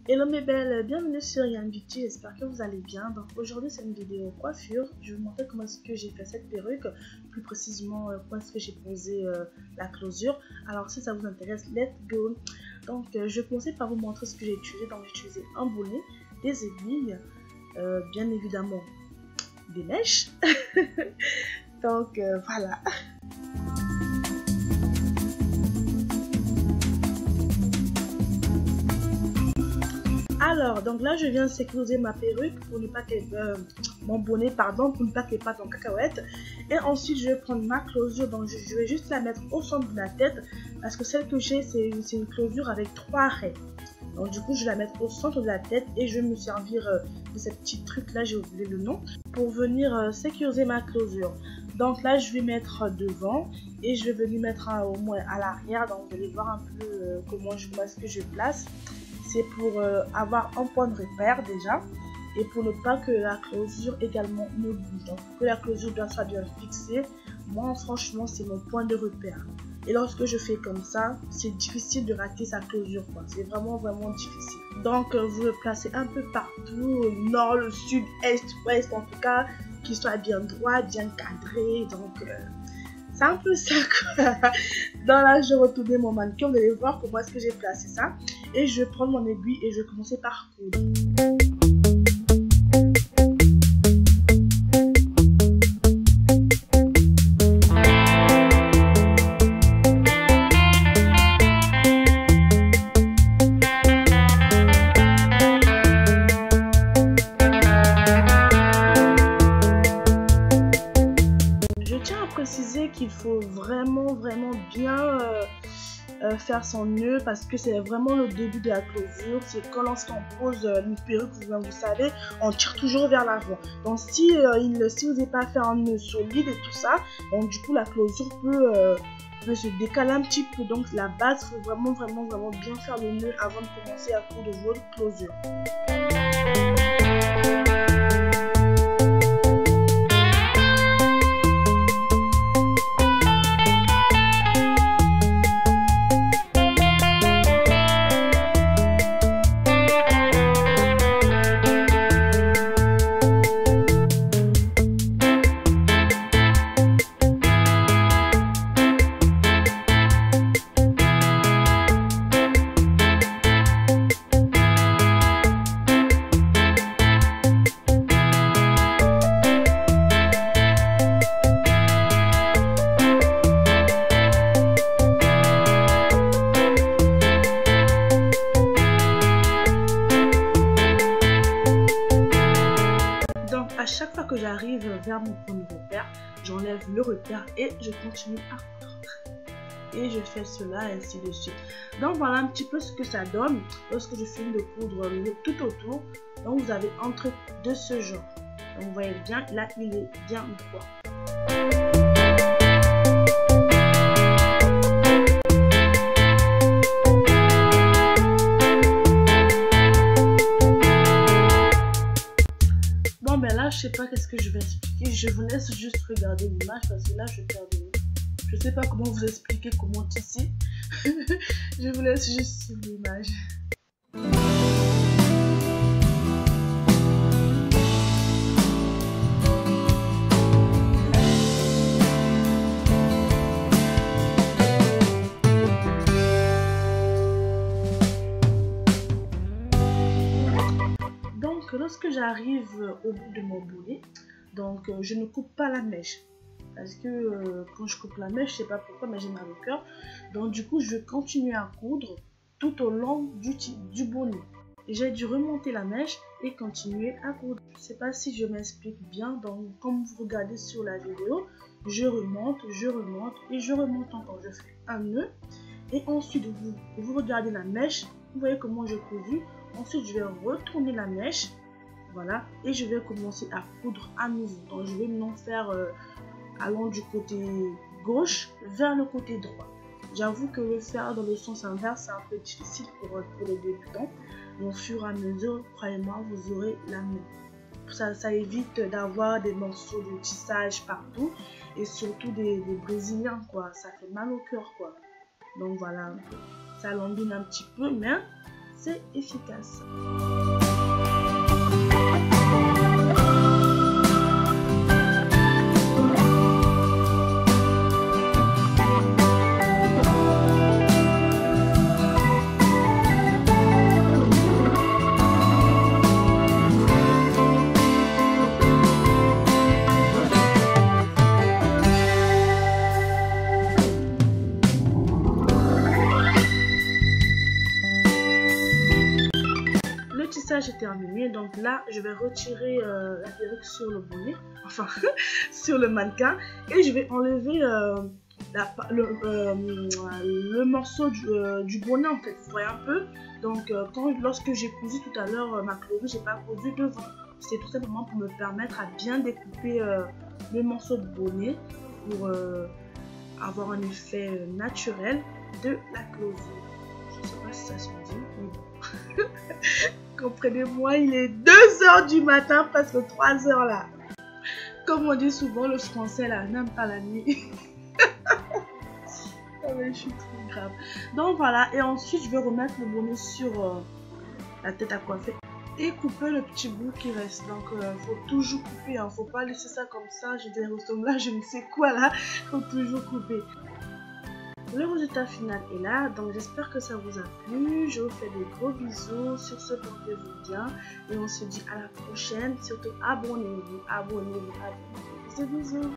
Hello mes belles, bienvenue sur Yann Beauty, j'espère que vous allez bien. Donc aujourd'hui c'est une vidéo coiffure, je vais vous montrer comment est-ce que j'ai fait cette perruque, plus précisément comment est-ce que j'ai posé la closure. Alors si ça vous intéresse, let's go. Donc je vais commencer par vous montrer ce que j'ai utilisé. Donc j'ai utilisé un bonnet, des aiguilles, bien évidemment des mèches. Donc voilà. Alors, donc là, je viens sécuriser ma perruque pour ne pas qu'elle, mon bonnet, pardon, pour ne pas qu'elle parte en cacahuète. Et ensuite, je vais prendre ma closure. Donc, je vais juste la mettre au centre de la tête parce que celle que j'ai, c'est une closure avec 3 raies. Donc, du coup, je vais la mettre au centre de la tête et je vais me servir de ce petit truc-là, j'ai oublié le nom, pour venir sécuriser ma closure. Donc là, je vais mettre devant et je vais venir mettre au moins à l'arrière. Donc, vous allez voir un peu comment est-ce que je place. C'est pour avoir un point de repère déjà et pour ne pas que la closure également ne bouge. Donc que la closure soit bien fixée. Moi franchement c'est mon point de repère. Et lorsque je fais comme ça, c'est difficile de rater sa closure. C'est vraiment difficile. Donc vous le placez un peu partout, nord, le sud, est, ouest en tout cas, qu'il soit bien droit, bien cadré. Donc c'est un peu ça quoi. Donc là, je vais retourner mon mannequin. Vous allez voir comment est-ce que j'ai placé ça. Et je vais prendre mon aiguille et je vais commencer par coudre. Je tiens à préciser qu'il faut vraiment bien faire son nœud parce que c'est vraiment le début de la closure. C'est quand lorsqu'on pose une perruque, vous savez, on tire toujours vers l'avant. Donc si vous n'avez pas fait un nœud solide et tout ça, donc du coup la closure peut se décaler un petit peu. Donc la base, il faut vraiment bien faire le nœud avant de commencer à coudre votre closure. À chaque fois que j'arrive vers mon point de repère, j'enlève le repère et je continue à coudre. Et je fais cela ainsi de suite. Donc voilà un petit peu ce que ça donne lorsque je finis de coudre tout autour. Donc vous avez un truc de ce genre. Donc vous voyez bien, là il est bien droit. Bon ben là je sais pas qu'est-ce que je vais expliquer, je vous laisse juste regarder l'image parce que là je perds de vue. Je sais pas comment vous expliquer comment tisser. Je vous laisse juste sur l'image. Lorsque j'arrive au bout de mon bonnet, donc je ne coupe pas la mèche parce que quand je coupe la mèche, je sais pas pourquoi, mais j'ai mal au cœur. Donc du coup, je vais continuer à coudre tout au long du bonnet. J'ai dû remonter la mèche et continuer à coudre. Je sais pas si je m'explique bien. Donc comme vous regardez sur la vidéo, je remonte et je remonte encore. Je fais un nœud et ensuite vous regardez la mèche. Vous voyez comment je cousu. Ensuite, je vais retourner la mèche. Voilà, et je vais commencer à coudre à nouveau. Donc je vais maintenant faire allant du côté gauche vers le côté droit. J'avoue que le faire dans le sens inverse c'est un peu difficile pour les débutants. Mais au fur et à mesure, croyez-moi, vous aurez la main. Ça évite d'avoir des morceaux de tissage partout et surtout des brésiliens quoi. Ça fait mal au cœur quoi. Donc voilà, ça lambine un petit peu mais c'est efficace. Est terminé, donc là je vais retirer la perruque sur le bonnet, enfin sur le mannequin, et je vais enlever le morceau du bonnet en fait, vous voyez un peu. Donc lorsque j'ai cousu tout à l'heure ma closure, j'ai pas cousu devant, c'est tout simplement pour me permettre à bien découper le morceau de bonnet pour avoir un effet naturel de la closure. Je sais pas si ça se dit, mais bon. Comprenez-moi, il est 2 h du matin, presque 3 h là. Comme on dit souvent, le français là n'aime pas la nuit. Oh, mais je suis trop grave. Donc voilà, et ensuite je vais remettre le bonnet sur la tête à coiffer et couper le petit bout qui reste. Donc faut toujours couper, hein. Faut pas laisser ça comme ça. J'ai des ressemblages, je ne sais quoi là. Faut toujours couper. Le résultat final est là, donc j'espère que ça vous a plu. Je vous fais des gros bisous. Sur ce, portez-vous bien et on se dit à la prochaine. Surtout abonnez-vous. Bisous, bisous.